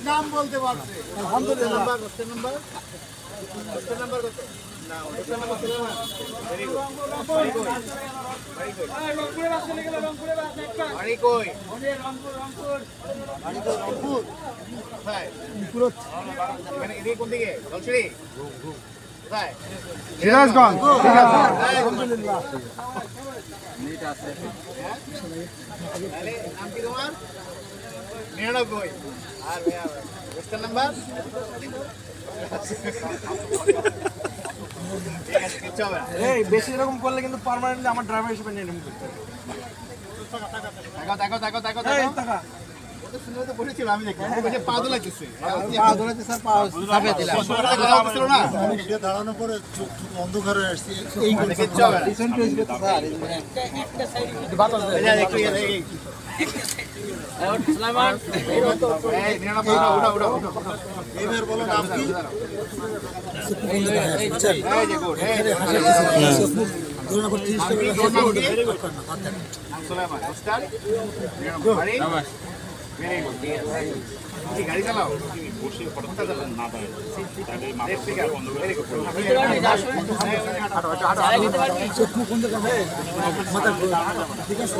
নাম বলতে পারছে আলহামদুলিল্লাহ। নাম্বার কত? না ওটা নাম্বার সুলাইমান। Very good. বাড়ি কই? রংপুর। কোথায়? এখানে এদিকে কোন দিকে? জলছড়ি? কোথায়? সিরাজগঞ্জ। আলহামদুলিল্লাহ। তাহলে নাম কি তোমার? 99 আর রেজিস্টার নাম্বার? ঠিক আছে, কিচ্ছু হবে না। এই বেশি এরকম করলে কিন্তু পার্মানেন্টলি আমার ড্রাইভার হিসেবে নিয়ে নেব। দেখো এই টাকা ওটা শুনে তো বসেছিল আমি দেখলাম ওই যে পা দোলাইতেছে পা ধরেছে স্যার, পা চাপে দিলাম। কথা বলছিল না আমি এটা দাঁড়ানোর পরে চোখ অন্ধকারে আসছি এই কিচ্ছু হবে না রিসেন্টলি স্যার এই যে একটু এই সুলাইমান এই তো এই নিরানা উড়া এবার বলো নাম কি এই যে গুড ধরুন আবার 30 টাকা নাম সুলাইমান স্টার বাড়ি ভেরি গুড কি গাড়ি চালাও বসে ফটো চালান না পারে ভেরি গুড কোন জায়গায় মাথা ঠিক আছে